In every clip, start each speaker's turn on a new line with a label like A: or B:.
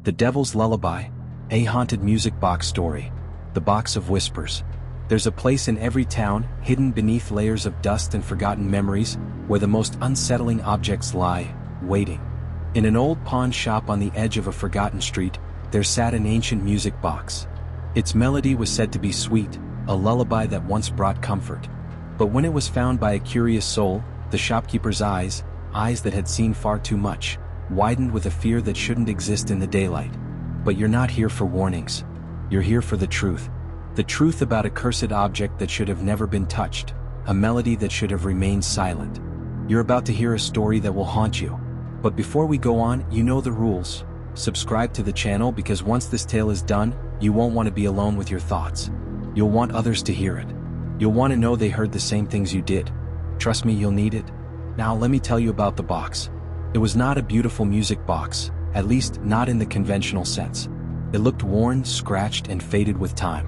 A: The Devil's Lullaby, a haunted music box story. The Box of Whispers. There's a place in every town, hidden beneath layers of dust and forgotten memories, where the most unsettling objects lie, waiting. In an old pawn shop on the edge of a forgotten street, there sat an ancient music box. Its melody was said to be sweet, a lullaby that once brought comfort. But when it was found by a curious soul, the shopkeeper's eyes that had seen far too much, widened with a fear that shouldn't exist in the daylight. But you're not here for warnings. You're here for the truth. The truth about a cursed object that should have never been touched, a melody that should have remained silent. You're about to hear a story that will haunt you. But before we go on, you know the rules. Subscribe to the channel because once this tale is done, you won't want to be alone with your thoughts. You'll want others to hear it. You'll want to know they heard the same things you did. Trust me, you'll need it. Now let me tell you about the box. It was not a beautiful music box, at least not in the conventional sense. It looked worn, scratched, and faded with time.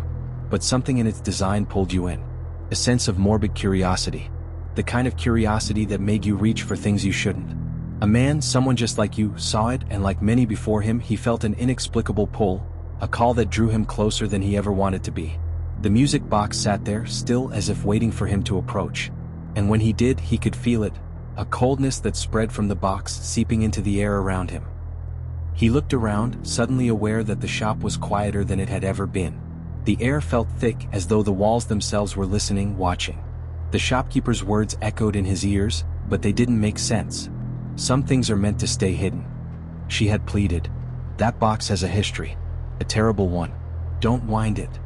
A: But something in its design pulled you in. A sense of morbid curiosity. The kind of curiosity that made you reach for things you shouldn't. A man, someone just like you, saw it, and like many before him, he felt an inexplicable pull, a call that drew him closer than he ever wanted to be. The music box sat there, still as if waiting for him to approach. And when he did, he could feel it, a coldness that spread from the box, seeping into the air around him. He looked around, suddenly aware that the shop was quieter than it had ever been. The air felt thick, as though the walls themselves were listening, watching. The shopkeeper's words echoed in his ears, but they didn't make sense. Some things are meant to stay hidden. She had pleaded. That box has a history. A terrible one. Don't wind it.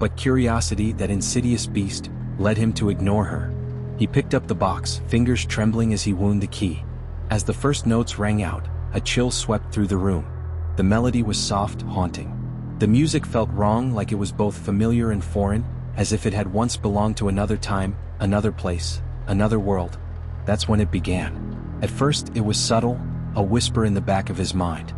A: But curiosity, that insidious beast, led him to ignore her. He picked up the box, fingers trembling as he wound the key. As the first notes rang out, a chill swept through the room. The melody was soft, haunting. The music felt wrong, like it was both familiar and foreign, as if it had once belonged to another time, another place, another world. That's when it began. At first, it was subtle, a whisper in the back of his mind.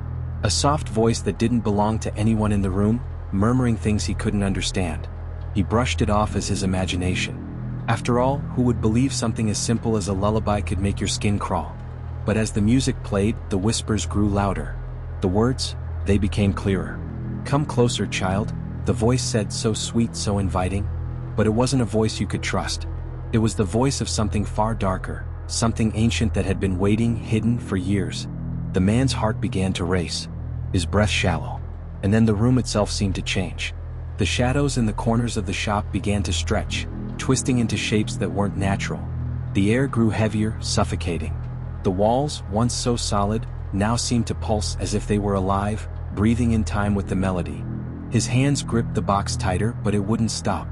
A: A soft voice that didn't belong to anyone in the room, murmuring things he couldn't understand. He brushed it off as his imagination. After all, who would believe something as simple as a lullaby could make your skin crawl? But as the music played, the whispers grew louder. The words, they became clearer. "Come closer, child," the voice said, so sweet, so inviting. But it wasn't a voice you could trust. It was the voice of something far darker, something ancient that had been waiting, hidden for years. The man's heart began to race, his breath shallow. And then the room itself seemed to change. The shadows in the corners of the shop began to stretch, twisting into shapes that weren't natural. The air grew heavier, suffocating. The walls, once so solid, now seemed to pulse as if they were alive, breathing in time with the melody. His hands gripped the box tighter, but it wouldn't stop.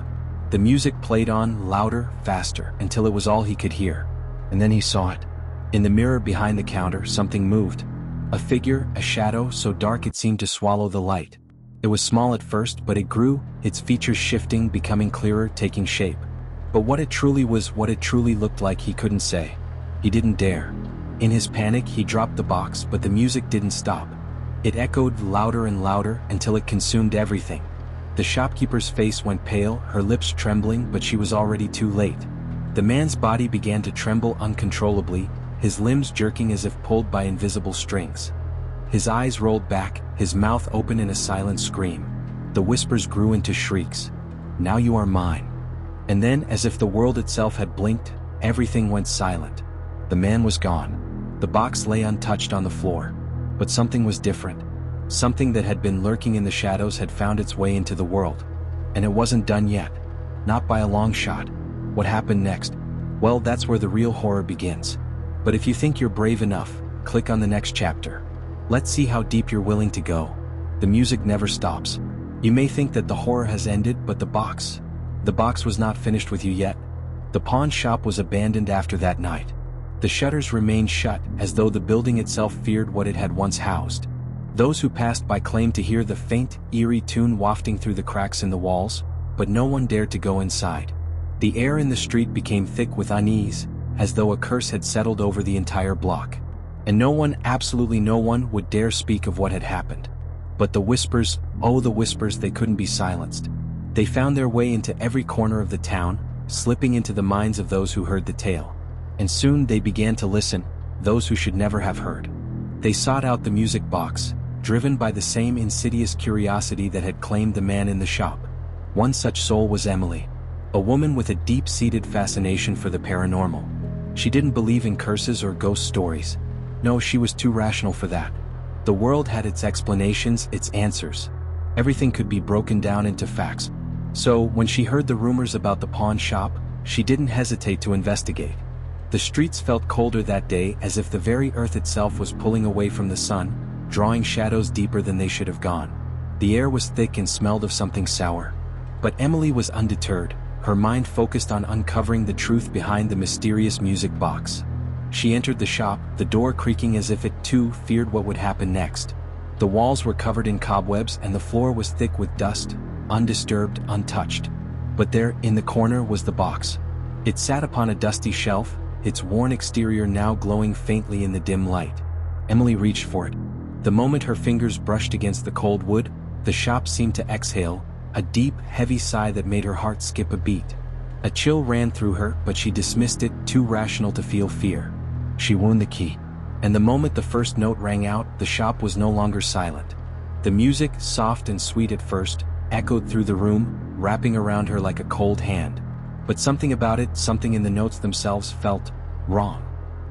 A: The music played on, louder, faster, until it was all he could hear. And then he saw it. In the mirror behind the counter, something moved. A figure, a shadow, so dark it seemed to swallow the light. It was small at first, but it grew, its features shifting, becoming clearer, taking shape. But what it truly was, what it truly looked like, he couldn't say. He didn't dare. In his panic, he dropped the box, but the music didn't stop. It echoed louder and louder until it consumed everything. The shopkeeper's face went pale, her lips trembling, but she was already too late. The man's body began to tremble uncontrollably, his limbs jerking as if pulled by invisible strings. His eyes rolled back, his mouth open in a silent scream. The whispers grew into shrieks. "Now you are mine." And then, as if the world itself had blinked, everything went silent. The man was gone. The box lay untouched on the floor. But something was different. Something that had been lurking in the shadows had found its way into the world. And it wasn't done yet. Not by a long shot. What happened next? Well, that's where the real horror begins. But if you think you're brave enough, click on the next chapter. Let's see how deep you're willing to go. The music never stops. You may think that the horror has ended, but the box was not finished with you yet. The pawn shop was abandoned after that night. The shutters remained shut, as though the building itself feared what it had once housed. Those who passed by claimed to hear the faint, eerie tune wafting through the cracks in the walls, but no one dared to go inside. The air in the street became thick with unease, as though a curse had settled over the entire block. And no one, absolutely no one, would dare speak of what had happened. But the whispers, oh the whispers, they couldn't be silenced. They found their way into every corner of the town, slipping into the minds of those who heard the tale. And soon they began to listen, those who should never have heard. They sought out the music box, driven by the same insidious curiosity that had claimed the man in the shop. One such soul was Emily, a woman with a deep-seated fascination for the paranormal. She didn't believe in curses or ghost stories. No, she was too rational for that. The world had its explanations, its answers. Everything could be broken down into facts. So, when she heard the rumors about the pawn shop, she didn't hesitate to investigate. The streets felt colder that day, as if the very earth itself was pulling away from the sun, drawing shadows deeper than they should have gone. The air was thick and smelled of something sour. But Emily was undeterred, her mind focused on uncovering the truth behind the mysterious music box. She entered the shop, the door creaking as if it too feared what would happen next. The walls were covered in cobwebs and the floor was thick with dust, undisturbed, untouched. But there, in the corner, was the box. It sat upon a dusty shelf, its worn exterior now glowing faintly in the dim light. Emily reached for it. The moment her fingers brushed against the cold wood, the shop seemed to exhale, a deep, heavy sigh that made her heart skip a beat. A chill ran through her, but she dismissed it, too rational to feel fear. She wound the key. And the moment the first note rang out, the shop was no longer silent. The music, soft and sweet at first, echoed through the room, wrapping around her like a cold hand. But something about it, something in the notes themselves, felt wrong.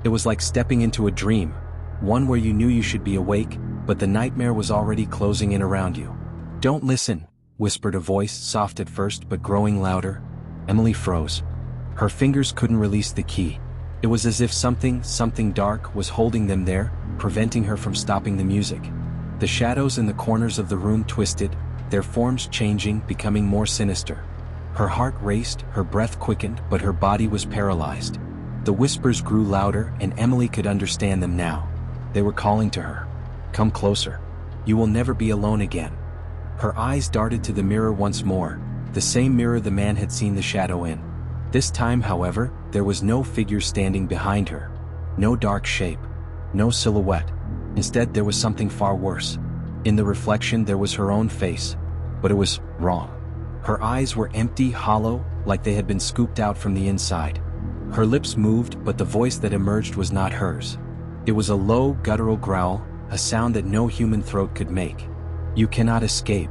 A: It was like stepping into a dream, one where you knew you should be awake, but the nightmare was already closing in around you. "Don't listen," whispered a voice, soft at first but growing louder. Emily froze. Her fingers couldn't release the key. It was as if something dark was holding them there, preventing her from stopping the music. The shadows in the corners of the room twisted, their forms changing, becoming more sinister. Her heart raced, her breath quickened, but her body was paralyzed. The whispers grew louder, and Emily could understand them now. They were calling to her. "Come closer. You will never be alone again." Her eyes darted to the mirror once more, the same mirror the man had seen the shadow in. This time, however, there was no figure standing behind her. No dark shape. No silhouette. Instead, there was something far worse. In the reflection, there was her own face. But it was wrong. Her eyes were empty, hollow, like they had been scooped out from the inside. Her lips moved, but the voice that emerged was not hers. It was a low, guttural growl, a sound that no human throat could make. "You cannot escape."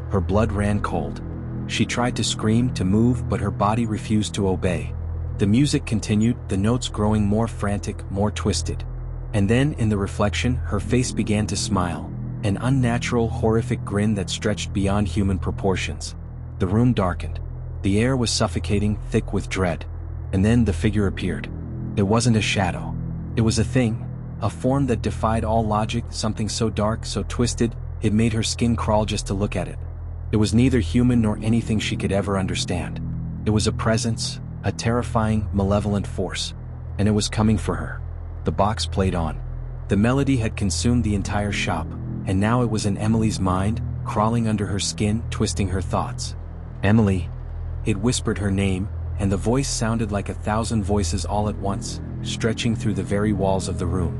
A: Her blood ran cold. She tried to scream, to move, but her body refused to obey. The music continued, the notes growing more frantic, more twisted. And then, in the reflection, her face began to smile, an unnatural, horrific grin that stretched beyond human proportions. The room darkened. The air was suffocating, thick with dread. And then the figure appeared. It wasn't a shadow. It was a thing, a form that defied all logic, something so dark, so twisted, it made her skin crawl just to look at it. It was neither human nor anything she could ever understand. It was a presence, a terrifying, malevolent force. And it was coming for her. The box played on. The melody had consumed the entire shop, and now it was in Emily's mind, crawling under her skin, twisting her thoughts. "Emily." It whispered her name, and the voice sounded like 1,000 voices all at once, stretching through the very walls of the room.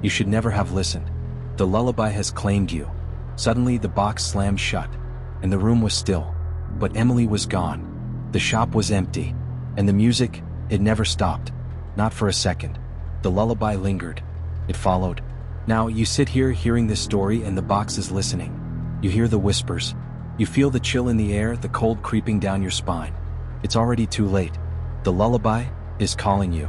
A: "You should never have listened. The lullaby has claimed you." Suddenly the box slammed shut, and the room was still. But Emily was gone. The shop was empty. And the music, it never stopped. Not for a second. The lullaby lingered. It followed. Now you sit here hearing this story and the box is listening. You hear the whispers. You feel the chill in the air, the cold creeping down your spine. It's already too late. The lullaby is calling you.